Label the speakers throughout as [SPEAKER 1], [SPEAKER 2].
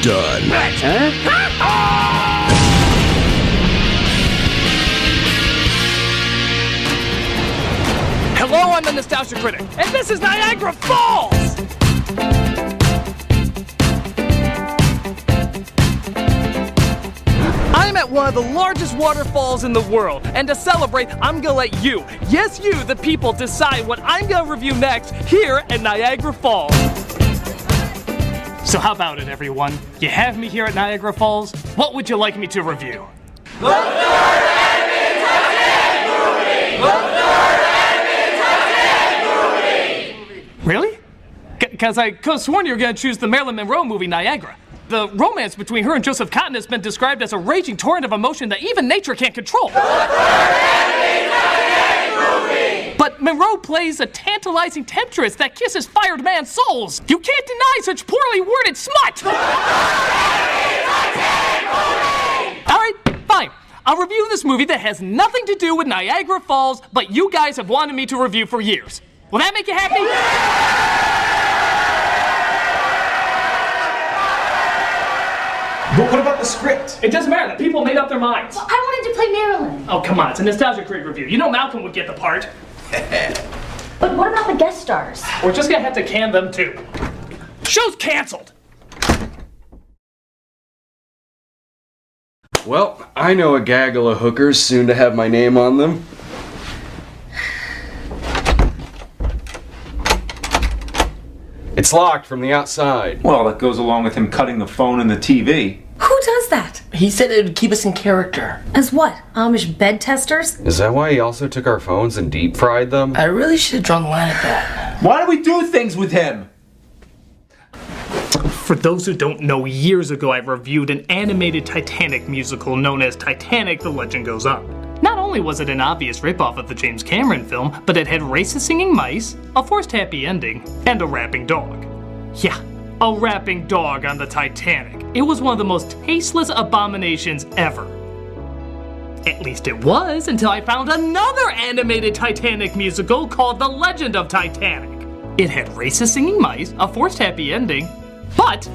[SPEAKER 1] done.
[SPEAKER 2] Hello, I'm the Nostalgia Critic, and this is Niagara Falls! I'm at one of the largest waterfalls in the world, and to celebrate, I'm gonna let you, yes you, the people, decide what I'm gonna review next here at Niagara Falls. So how about it, everyone? You have me here at Niagara Falls. What would you like me to review?
[SPEAKER 3] Look north and Titanic movie! Look north and Titanic movie!
[SPEAKER 2] Really? Because I could have sworn you were going to choose the Marilyn Monroe movie, Niagara. The romance between her and Joseph Cotton has been described as a raging torrent of emotion that even nature can't control.
[SPEAKER 3] Look north and Titanic movie!
[SPEAKER 2] But Monroe plays a tantalizing temptress that kisses fired man's souls. You can't deny such poorly worded smut!
[SPEAKER 3] Look north and Titanic movie!
[SPEAKER 2] Alright, fine. I'll review this movie that has nothing to do with Niagara Falls, but you guys have wanted me to review for years. Will that make you happy?
[SPEAKER 4] But what about the script?
[SPEAKER 2] It doesn't matter. The people made up their minds.
[SPEAKER 5] Well, I wanted to play Marilyn.
[SPEAKER 2] Oh, come on. It's a Nostalgia Critic review. You know Malcolm would get the part.
[SPEAKER 5] But what about the guest stars?
[SPEAKER 2] We're just gonna have to can them too. Show's canceled.
[SPEAKER 6] Well, I know a gaggle of hookers soon to have my name on them. It's locked from the outside.
[SPEAKER 4] Well, that goes along with him cutting the phone and the TV.
[SPEAKER 7] Who does that?
[SPEAKER 8] He said it would keep us in character.
[SPEAKER 7] As what? Amish bed testers?
[SPEAKER 6] Is that why he also took our phones and deep fried them?
[SPEAKER 8] I really should have drawn the line at that.
[SPEAKER 4] Why do we do things with him?
[SPEAKER 2] For those who don't know, years ago I reviewed an animated Titanic musical known as Titanic: The Legend Goes On. Not only was it an obvious ripoff of the James Cameron film, but it had racist singing mice, a forced happy ending, and a rapping dog. Yeah, a rapping dog on the Titanic. It was one of the most tasteless abominations ever. At least it was, until I found another animated Titanic musical called The Legend of Titanic. It had racist singing mice, a forced happy ending, but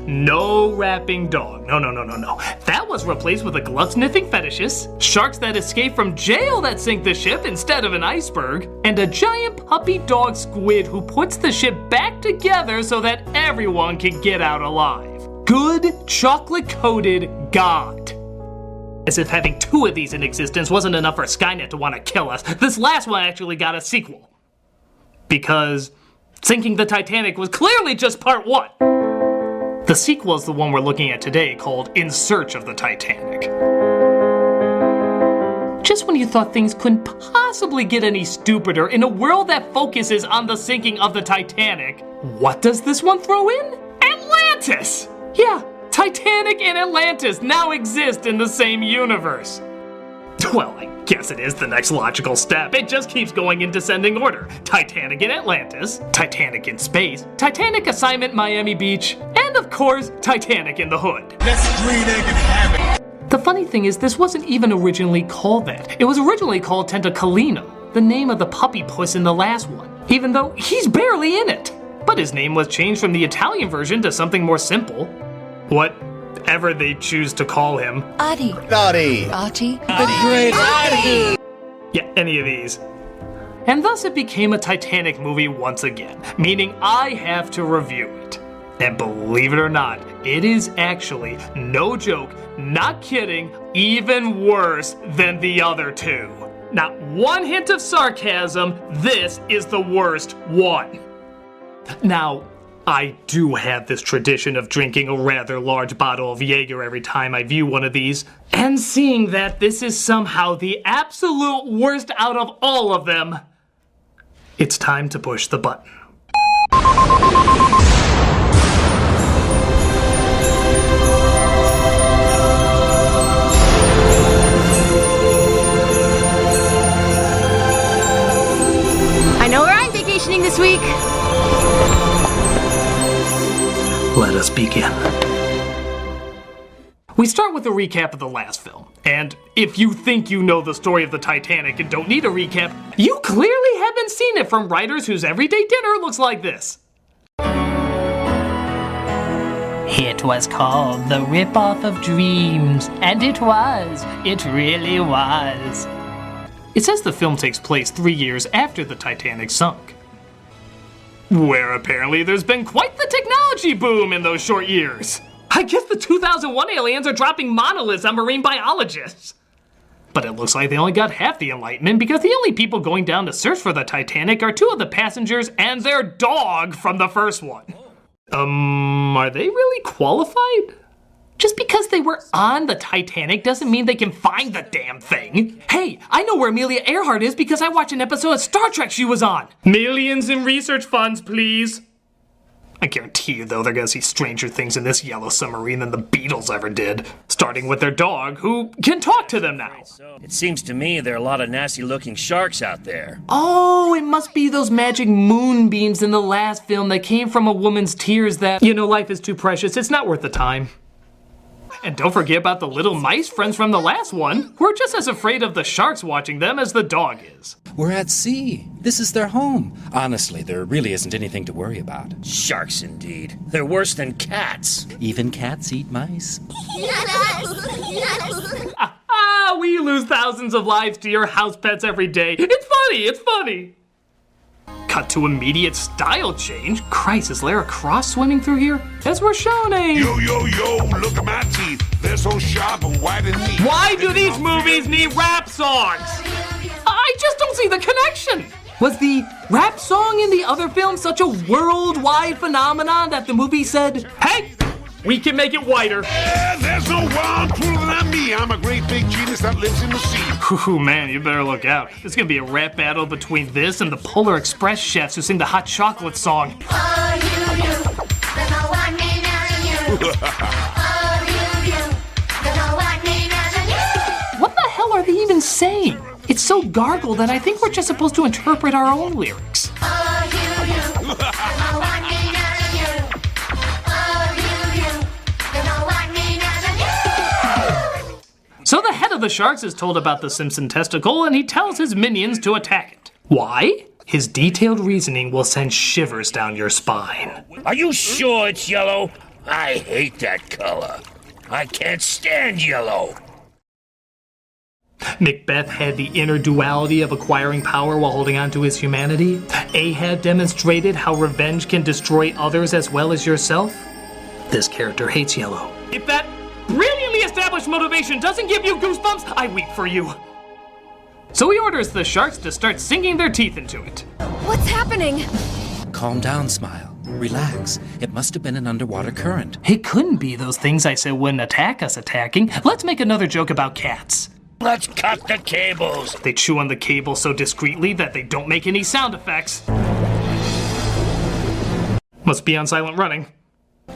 [SPEAKER 2] no rapping dog. No. That was replaced with a glove-sniffing fetishist, sharks that escape from jail that sink the ship instead of an iceberg, and a giant puppy dog squid who puts the ship back together so that everyone can get out alive. Good chocolate-coated God. As if having two of these in existence wasn't enough for Skynet to want to kill us, this last one actually got a sequel. Because sinking the Titanic was clearly just part one. The sequel is the one we're looking at today, called In Search of the Titanic. Just when you thought things couldn't possibly get any stupider in a world that focuses on the sinking of the Titanic, what does this one throw in? Atlantis! Yeah, Titanic and Atlantis now exist in the same universe. Well, I guess it is the next logical step. It just keeps going in descending order. Titanic in Atlantis, Titanic in space, Titanic assignment Miami Beach, and of course, Titanic in the hood.
[SPEAKER 1] Let's green egg and have it.
[SPEAKER 2] The funny thing is, this wasn't even originally called that. It was originally called Tentacolino, the name of the puppy puss in the last one, even though he's barely in it. But his name was changed from the Italian version to something more simple. Whatever they choose to call him.
[SPEAKER 7] Adi.
[SPEAKER 1] Naughty.
[SPEAKER 7] Archie.
[SPEAKER 1] The great Adi.
[SPEAKER 2] Yeah, any of these. And thus it became a Titanic movie once again, meaning I have to review it. And believe it or not, it is actually, no joke, not kidding, even worse than the other two. Not one hint of sarcasm, this is the worst one. Now, I do have this tradition of drinking a rather large bottle of Jaeger every time I view one of these, and seeing that this is somehow the absolute worst out of all of them, it's time to push the button.
[SPEAKER 5] I know where I'm vacationing this week.
[SPEAKER 2] Let us begin. We start with a recap of the last film. And if you think you know the story of the Titanic and don't need a recap, you clearly haven't seen it from writers whose everyday dinner looks like this. It was called The Rip-Off of Dreams, and it was. It really was. It says the film takes place 3 years after the Titanic sunk, where apparently there's been quite the technology boom in those short years. I guess the 2001 aliens are dropping monoliths on marine biologists. But it looks like they only got half the enlightenment because the only people going down to search for the Titanic are 2 of the passengers and their dog from the first one. Are they really qualified? Just because they were on the Titanic doesn't mean they can find the damn thing. Hey, I know where Amelia Earhart is because I watched an episode of Star Trek she was on. Millions in research funds, please. I guarantee you, though, they're gonna see stranger things in this yellow submarine than the Beatles ever did. Starting with their dog, who can talk to them now.
[SPEAKER 9] It seems to me there are a lot of nasty-looking sharks out there.
[SPEAKER 2] Oh, it must be those magic moonbeams in the last film that came from a woman's tears that, you know, life is too precious, it's not worth the time. And don't forget about the little mice friends from the last one, who are just as afraid of the sharks watching them as the dog is.
[SPEAKER 10] We're at sea. This is their home. Honestly, there really isn't anything to worry about.
[SPEAKER 9] Sharks, indeed. They're worse than cats.
[SPEAKER 10] Even cats eat mice.
[SPEAKER 2] We lose thousands of lives to your house pets every day. It's funny, it's funny. Cut to immediate style change. Christ, is Lara Croft swimming through here? As we're shown a...
[SPEAKER 1] Yo, look at my teeth. They're so sharp and white and neat.
[SPEAKER 2] Why do these movies need rap songs? I just don't see the connection. Was the rap song in the other film such a worldwide phenomenon that the movie said, hey, we can make it whiter?
[SPEAKER 1] There's no one cooler than me. I'm a great big genius that lives in the sea.
[SPEAKER 2] Ooh, man, you better look out. There's gonna be a rap battle between this and the Polar Express chefs who sing the hot chocolate song. What the hell are they even saying? It's so gargled that I think we're just supposed to interpret our own lyrics. So the head of the sharks is told about the Simpson testicle and he tells his minions to attack it. Why? His detailed reasoning will send shivers down your spine.
[SPEAKER 9] Are you sure it's yellow? I hate that color. I can't stand yellow.
[SPEAKER 2] Macbeth had the inner duality of acquiring power while holding on to his humanity. Ahab demonstrated how revenge can destroy others as well as yourself. This character hates yellow. If that brilliantly established motivation doesn't give you goosebumps, I weep for you. So he orders the sharks to start sinking their teeth into it.
[SPEAKER 5] What's happening?
[SPEAKER 10] Calm down, Smile. Relax. It must have been an underwater current.
[SPEAKER 2] It couldn't be those things I said wouldn't attack us attacking. Let's make another joke about cats.
[SPEAKER 9] Let's cut the cables.
[SPEAKER 2] They chew on the cable so discreetly that they don't make any sound effects. Must be on silent running.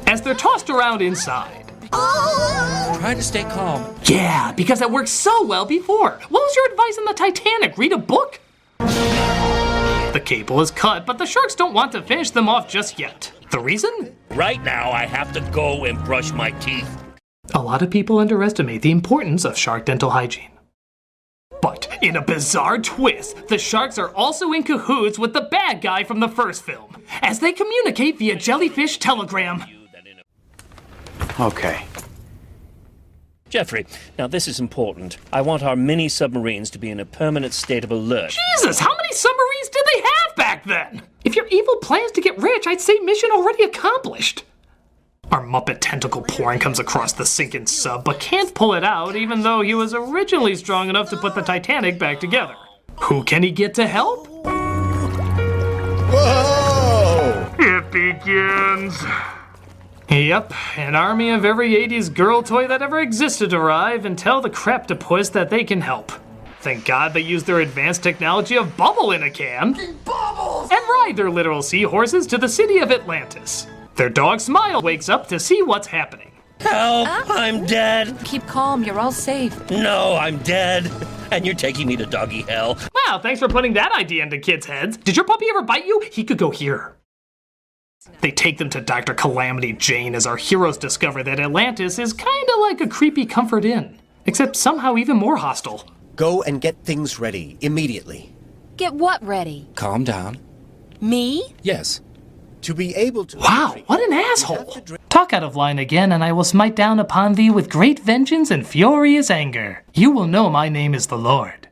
[SPEAKER 2] As they're tossed around inside.
[SPEAKER 10] Try to stay calm.
[SPEAKER 2] Yeah, because it worked so well before. What was your advice on the Titanic? Read a book? The cable is cut, but the sharks don't want to finish them off just yet. The reason?
[SPEAKER 9] Right now, I have to go and brush my teeth.
[SPEAKER 2] A lot of people underestimate the importance of shark dental hygiene. But in a bizarre twist, the sharks are also in cahoots with the bad guy from the first film, as they communicate via jellyfish telegram.
[SPEAKER 4] Okay.
[SPEAKER 9] Jeffrey, now this is important. I want our mini submarines to be in a permanent state of alert.
[SPEAKER 2] Jesus, how many submarines did they have back then? If your evil plans to get rich, I'd say mission already accomplished. Our Muppet tentacle porn comes across the sinking sub, but can't pull it out even though he was originally strong enough to put the Titanic back together. Who can he get to help?
[SPEAKER 1] Whoa!
[SPEAKER 2] It begins. Yep, an army of every 80s girl toy that ever existed arrive and tell the craptopus that they can help. Thank God they use their advanced technology of bubble in a can. Bubbles! And ride their literal seahorses to the city of Atlantis. Their dog Smile wakes up to see what's happening.
[SPEAKER 9] Help! I'm dead!
[SPEAKER 5] Keep calm, you're all safe.
[SPEAKER 9] No, I'm dead. And you're taking me to doggy hell.
[SPEAKER 2] Wow, thanks for putting that idea into kids' heads. Did your puppy ever bite you? He could go here. They take them to Dr. Calamity Jane as our heroes discover that Atlantis is kinda like a creepy comfort inn, except somehow even more hostile.
[SPEAKER 11] Go and get things ready, immediately.
[SPEAKER 5] Get what ready?
[SPEAKER 10] Calm down.
[SPEAKER 5] Me?
[SPEAKER 10] Yes.
[SPEAKER 11] To be able to...
[SPEAKER 2] Wow, what an asshole! Talk out of line again, and I will smite down upon thee with great vengeance and furious anger. You will know my name is the Lord.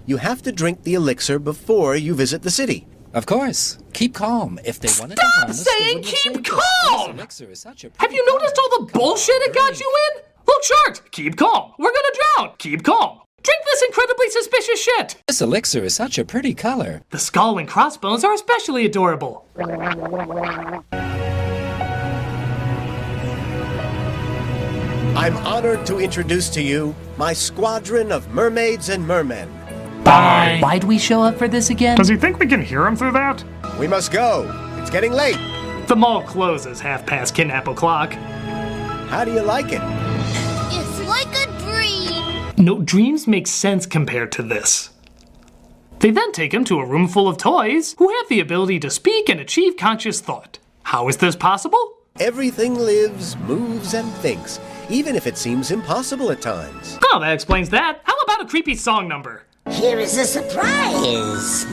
[SPEAKER 11] You have to drink the elixir before you visit the city.
[SPEAKER 10] Of course. Keep calm. If they wanted to harm us,
[SPEAKER 2] Stop
[SPEAKER 10] they
[SPEAKER 2] saying
[SPEAKER 10] wouldn't have
[SPEAKER 2] keep
[SPEAKER 10] saved us.
[SPEAKER 2] calm!
[SPEAKER 10] This elixir is such a
[SPEAKER 2] Have you noticed all the bullshit it got you in? Look, Sharks, keep calm. We're gonna drown. Keep calm. Drink this incredibly suspicious shit.
[SPEAKER 10] This elixir is such a pretty color.
[SPEAKER 2] The skull and crossbones are especially adorable.
[SPEAKER 11] I'm honored to introduce to you my squadron of mermaids and mermen.
[SPEAKER 2] Bye. Why'd we show up for this again?
[SPEAKER 12] Does he think we can hear him through that?
[SPEAKER 11] We must go. It's getting late.
[SPEAKER 2] The mall closes half past kidnap o'clock.
[SPEAKER 11] How do you like it?
[SPEAKER 5] It's like a dream.
[SPEAKER 2] No, dreams make sense compared to this. They then take him to a room full of toys who have the ability to speak and achieve conscious thought. How is this possible?
[SPEAKER 11] Everything lives, moves, and thinks, even if it seems impossible at times.
[SPEAKER 2] Oh, that explains that. How about a creepy song number?
[SPEAKER 13] Here is a surprise.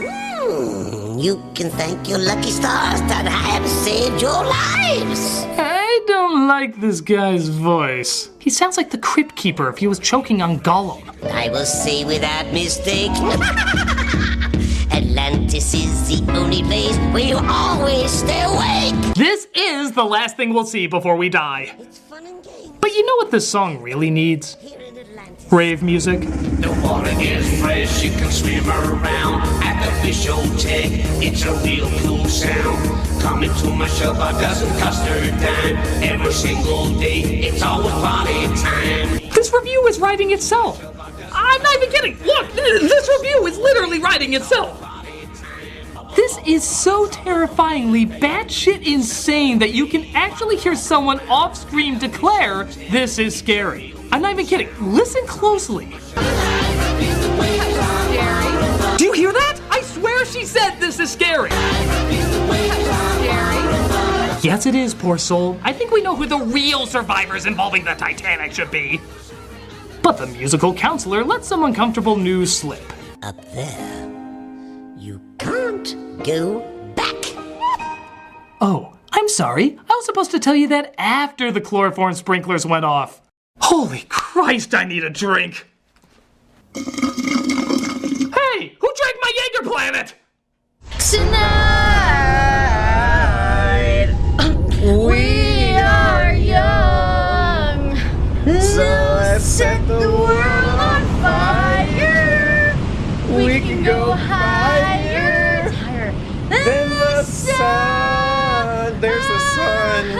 [SPEAKER 13] You can thank your lucky stars that have saved your lives.
[SPEAKER 2] I don't like this guy's voice. He sounds like the Crypt Keeper if he was choking on Gollum.
[SPEAKER 13] I will say without mistake, Atlantis is the only place where you always stay awake.
[SPEAKER 2] This is the last thing we'll see before we die.
[SPEAKER 13] It's fun and games.
[SPEAKER 2] But you know what this song really needs?
[SPEAKER 13] Here in Atlantis.
[SPEAKER 2] Rave music.
[SPEAKER 3] The water is fresh, you can swim around at the fish hotel. It's a real cool sound. Coming to my shop, a dozen custard dime. Every single day, it's always party time.
[SPEAKER 2] This review is writing itself. I'm not even kidding. Look, this review is literally writing itself. This is so terrifyingly batshit insane that you can actually hear someone off-screen declare, "This is scary." I'm not even kidding. Listen closely. Do you hear that? I swear she said this is scary. Yes, it is, poor soul. I think we know who the real survivors involving the Titanic should be. But the musical counselor lets some uncomfortable news slip.
[SPEAKER 13] Up there, you can't go back.
[SPEAKER 2] Oh, I'm sorry. I was supposed to tell you that after the chloroform sprinklers went off. Holy Christ, I need a drink. Hey, who drank my Jaeger Planet?
[SPEAKER 5] Tonight, we are young. So let's set the world on fire. We can go higher, higher than the sun.
[SPEAKER 11] There's the sun.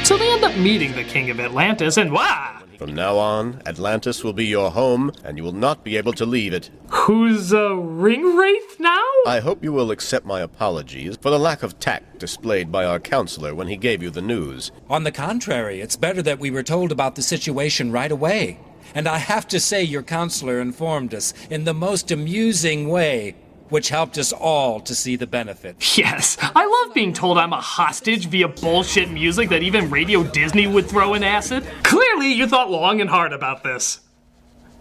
[SPEAKER 2] So they end up meeting the king of Atlantis, and wow!
[SPEAKER 11] From now on, Atlantis will be your home, and you will not be able to leave it.
[SPEAKER 2] Who's a ring wraith now?
[SPEAKER 11] I hope you will accept my apologies for the lack of tact displayed by our counselor when he gave you the news.
[SPEAKER 10] On the contrary, it's better that we were told about the situation right away. And I have to say your counselor informed us in the most amusing way, which helped us all to see the benefit.
[SPEAKER 2] Yes, I love being told I'm a hostage via bullshit music that even Radio Disney would throw in acid. Clearly, you thought long and hard about this.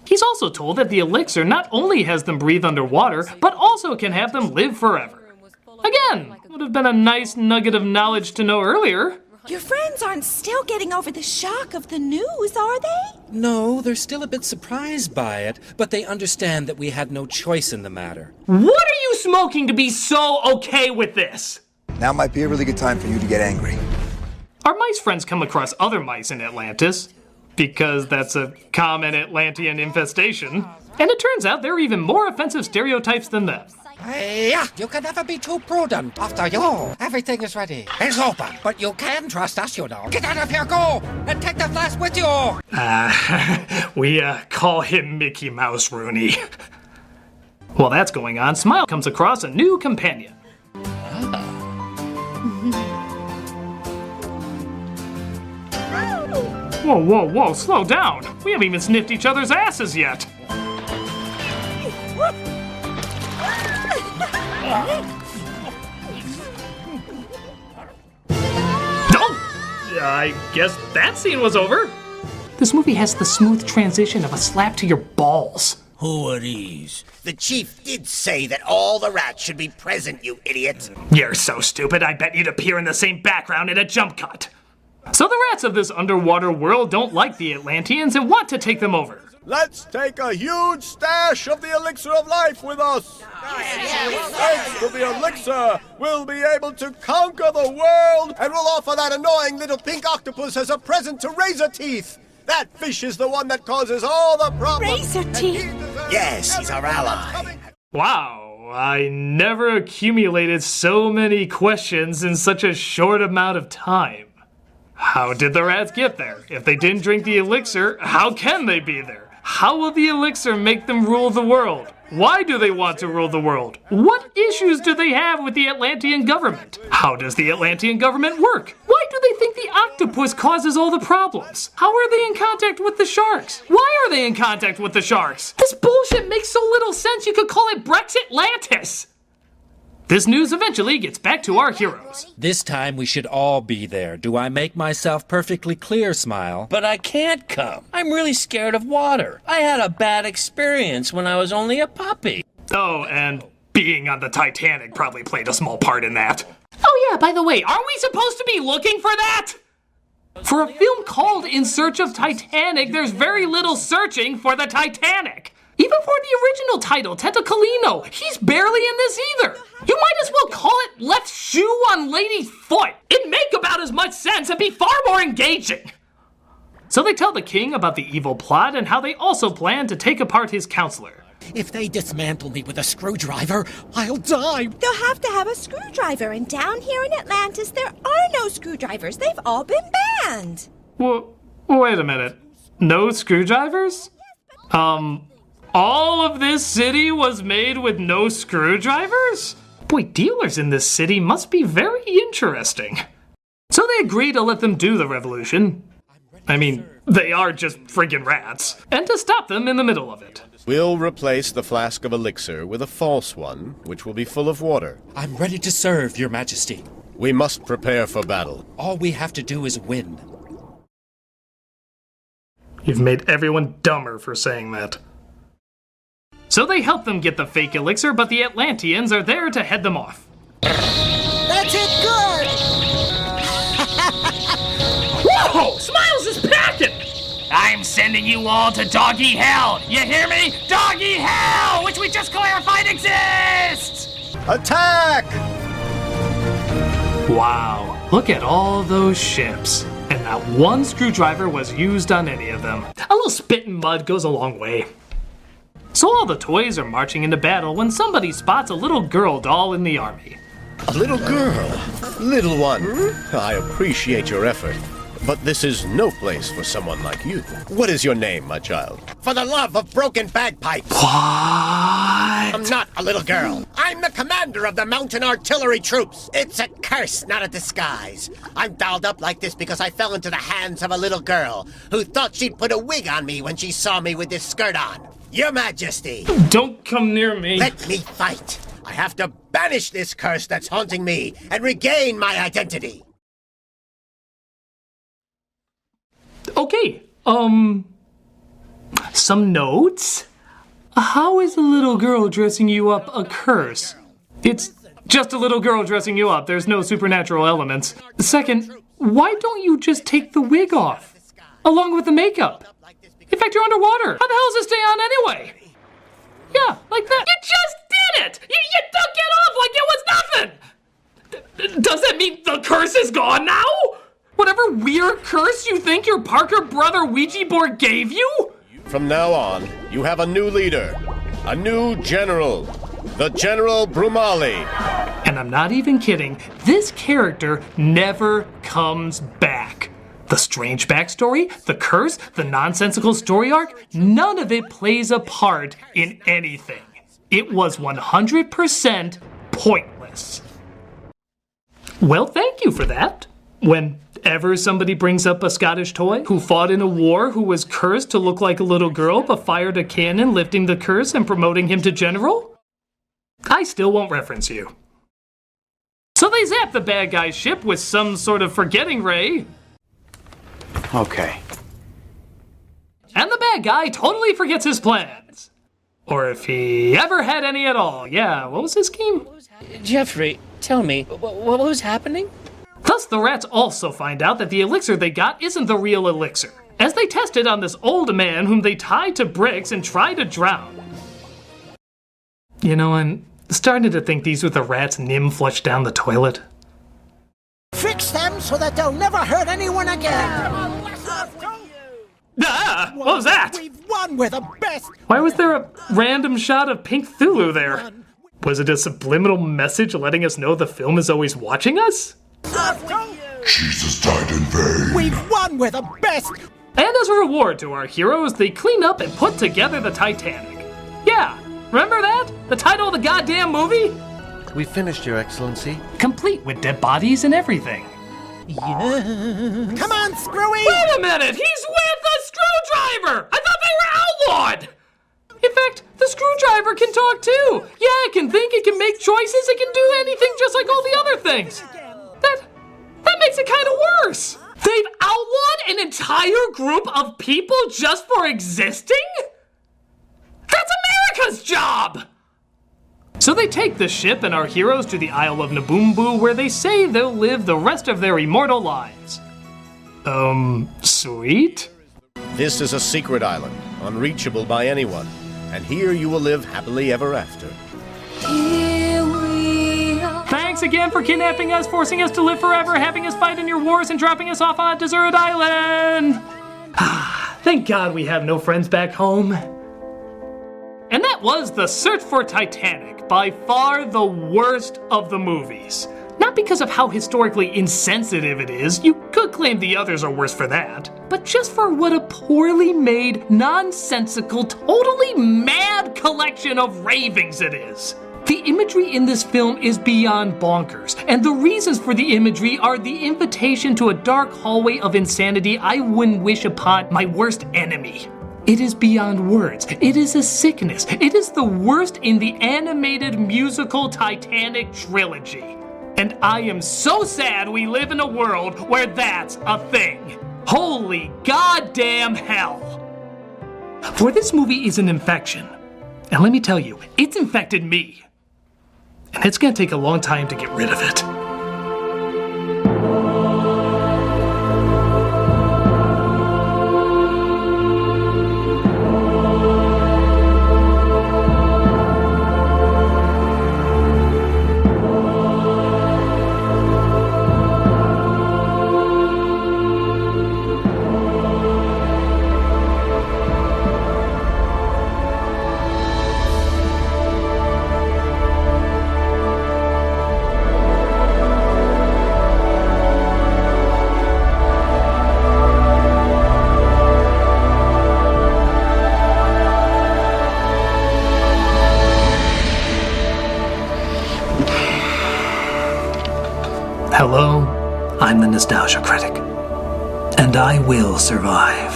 [SPEAKER 2] He's also told that the elixir not only has them breathe underwater, but also can have them live forever. Again, would have been a nice nugget of knowledge to know earlier.
[SPEAKER 14] Your friends aren't still getting over the shock of the news, are they?
[SPEAKER 10] No, they're still a bit surprised by it, but they understand that we had no choice in the matter.
[SPEAKER 2] What are you smoking to be so okay with this?
[SPEAKER 15] Now might be a really good time for you to get angry.
[SPEAKER 2] Our mice friends come across other mice in Atlantis, because that's a common Atlantean infestation. And it turns out there are even more offensive stereotypes than them.
[SPEAKER 16] Hey, you can never be too prudent. After you, everything is ready. It's open. But you can trust us, you know. Get out of here, go! And take the flask with you!
[SPEAKER 2] We call him Mickey Mouse, Rooney. While that's going on, Smile comes across a new companion. Whoa, whoa, whoa, slow down. We haven't even sniffed each other's asses yet. I guess that scene was over. This movie has the smooth transition of a slap to your balls.
[SPEAKER 11] Who are these? The chief did say that all the rats should be present, you idiot.
[SPEAKER 2] You're so stupid, I bet you'd appear in the same background in a jump cut. So the rats of this underwater world don't like the Atlanteans and want to take them over.
[SPEAKER 17] Let's take a huge stash of the elixir of life with us. Thanks to the elixir, we'll be able to conquer the world, and we'll offer that annoying little pink octopus as a present to Razor Teeth. That fish is the one that causes all the problems.
[SPEAKER 14] Razor Teeth?
[SPEAKER 11] Yes, he's our ally.
[SPEAKER 2] Wow, I never accumulated so many questions in such a short amount of time. How did the rats get there? If they didn't drink the elixir, how can they be there? How will the elixir make them rule the world? Why do they want to rule the world? What issues do they have with the Atlantean government? How does the Atlantean government work? Why do they think the octopus causes all the problems? How are they in contact with the sharks? Why are they in contact with the sharks? This bullshit makes so little sense you could call it Brexitlantis. This news eventually gets back to our heroes.
[SPEAKER 10] This time we should all be there. Do I make myself perfectly clear, Smile?
[SPEAKER 9] But I can't come. I'm really scared of water. I had a bad experience when I was only a puppy.
[SPEAKER 2] Oh, and being on the Titanic probably played a small part in that. Oh yeah, by the way, aren't we supposed to be looking for that? For a film called In Search of Titanic, there's very little searching for the Titanic. Even for the original title, Tentacolino, he's barely in this either. You might as well call it Left Shoe on Lady's Foot. It'd make about as much sense and be far more engaging. So they tell the king about the evil plot and how they also plan to take apart his counselor.
[SPEAKER 16] If they dismantle me with a screwdriver, I'll die.
[SPEAKER 14] They'll have to have a screwdriver, and down here in Atlantis, there are no screwdrivers. They've all been banned.
[SPEAKER 2] Well, wait a minute. No screwdrivers? All of this city was made with no screwdrivers? Boy, dealers in this city must be very interesting. So they agree to let them do the revolution. I mean, they are just friggin' rats. And to stop them in the middle of it.
[SPEAKER 17] We'll replace the flask of elixir with a false one, which will be full of water.
[SPEAKER 10] I'm ready to serve, Your Majesty.
[SPEAKER 17] We must prepare for battle.
[SPEAKER 10] All we have to do is win.
[SPEAKER 2] You've made everyone dumber for saying that. So they help them get the fake elixir, but the Atlanteans are there to head them off.
[SPEAKER 13] That's it, good!
[SPEAKER 2] Whoa! Smiles is packing! I'm sending you all to doggy hell! You hear me? Doggy hell! Which we just clarified exists!
[SPEAKER 17] Attack!
[SPEAKER 2] Wow, look at all those ships. And not one screwdriver was used on any of them. A little spit and mud goes a long way. So all the toys are marching into battle when somebody spots a little girl doll in the army.
[SPEAKER 11] A little girl? Little one, I appreciate your effort, but this is no place for someone like you. What is your name, my child? For the love of broken bagpipes!
[SPEAKER 2] What?
[SPEAKER 11] I'm not a little girl. I'm the commander of the mountain artillery troops. It's a curse, not a disguise. I'm dolled up like this because I fell into the hands of a little girl who thought she'd put a wig on me when she saw me with this skirt on. Your Majesty!
[SPEAKER 2] Don't come near me.
[SPEAKER 11] Let me fight. I have to banish this curse that's haunting me and regain my identity.
[SPEAKER 2] Okay, some notes? How is a little girl dressing you up a curse? It's just a little girl dressing you up. There's no supernatural elements. Second, why don't you just take the wig off? Along with the makeup? In fact, you're underwater. How the hell does it stay on anyway? Yeah, like that. You just did it! You took it off like it was nothing! Does that mean the curse is gone now? Whatever weird curse you think your Parker brother Ouija board gave you?
[SPEAKER 17] From now on, you have a new leader. A new general. The General Brumali.
[SPEAKER 2] And I'm not even kidding. This character never comes back. The strange backstory, the curse, the nonsensical story arc, none of it plays a part in anything. It was 100% pointless. Well, thank you for that. Whenever somebody brings up a Scottish toy who fought in a war who was cursed to look like a little girl but fired a cannon lifting the curse and promoting him to general, I still won't reference you. So they zap the bad guy's ship with some sort of forgetting ray.
[SPEAKER 18] Okay.
[SPEAKER 2] And the bad guy totally forgets his plans. Or if he ever had any at all. Yeah, what was his scheme?
[SPEAKER 9] Jeffrey, tell me, what was happening?
[SPEAKER 2] Thus, the rats also find out that the elixir they got isn't the real elixir, as they test it on this old man whom they tied to bricks and tried to drown. You know, I'm starting to think these were the rats Nim flushed down the toilet.
[SPEAKER 19] Fix them so that they'll never hurt anyone again.
[SPEAKER 2] Ah! What was that?
[SPEAKER 19] We've won. We're the best.
[SPEAKER 2] Why was there a random shot of Pink Thulu there? Was it a subliminal message letting us know the film is always watching us?
[SPEAKER 1] Jesus died in vain.
[SPEAKER 19] We've won. We're the best.
[SPEAKER 2] And as a reward to our heroes, they clean up and put together the Titanic. Yeah, remember that? The title of the goddamn movie?
[SPEAKER 20] We finished, Your Excellency.
[SPEAKER 2] Complete with dead bodies and everything.
[SPEAKER 19] Yeah. Come on, Screwy!
[SPEAKER 2] Wait a minute! He's with a screwdriver! I thought they were outlawed! In fact, the screwdriver can talk too! Yeah, it can think, it can make choices, it can do anything just like all the other things! That makes it kind of worse! They've outlawed an entire group of people just for existing? That's America's job! So they take the ship and our heroes to the Isle of Naboombu, where they say they'll live the rest of their immortal lives. Sweet?
[SPEAKER 17] This is a secret island, unreachable by anyone, and here you will live happily ever after.
[SPEAKER 2] Thanks again for kidnapping us, forcing us to live forever, having us fight in your wars, and dropping us off on a deserted island! Thank God we have no friends back home. And that was The Search for Titanic, by far the worst of the movies. Not because of how historically insensitive it is, you could claim the others are worse for that, but just for what a poorly made, nonsensical, totally mad collection of ravings it is. The imagery in this film is beyond bonkers, and the reasons for the imagery are the invitation to a dark hallway of insanity I wouldn't wish upon my worst enemy. It is beyond words. It is a sickness. It is the worst in the animated musical Titanic trilogy. And I am so sad we live in a world where that's a thing. Holy goddamn hell. For this movie is an infection. And let me tell you, it's infected me. And it's gonna take a long time to get rid of it. Hello, I'm the Nostalgia Critic, and I will survive.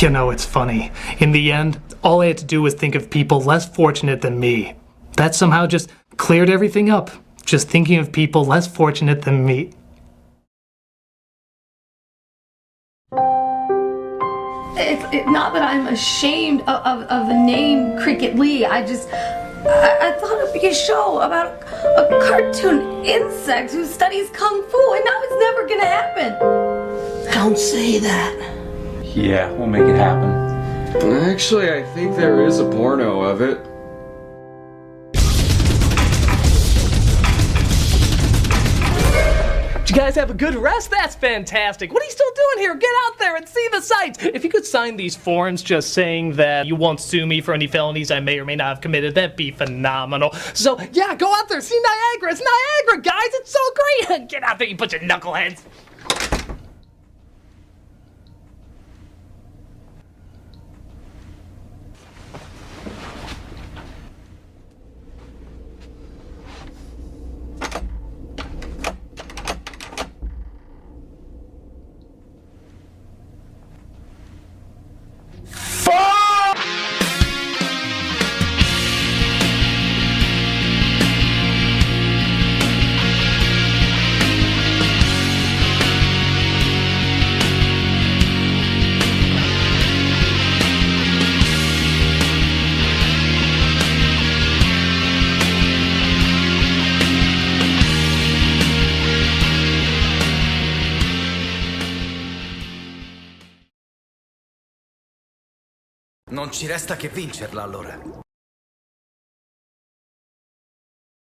[SPEAKER 2] You know, it's funny. In the end, all I had to do was think of people less fortunate than me. That somehow just cleared everything up. Just thinking of people less fortunate than me.
[SPEAKER 7] It's not that I'm ashamed of the name Cricket Lee. I thought it'd be a show about a cartoon insect who studies kung fu, and now it's never gonna happen.
[SPEAKER 8] Don't say that.
[SPEAKER 4] Yeah, we'll make it happen.
[SPEAKER 6] Actually, I think there is a porno of it.
[SPEAKER 2] Did you guys have a good rest? That's fantastic. What are you still doing here? Get out there and see the sights. If you could sign these forms just saying that you won't sue me for any felonies I may or may not have committed, that'd be phenomenal. So, yeah, go out there, see Niagara. It's Niagara, guys. It's so great. Get out there, you bunch of knuckleheads.
[SPEAKER 18] Non ci resta che vincerla, allora.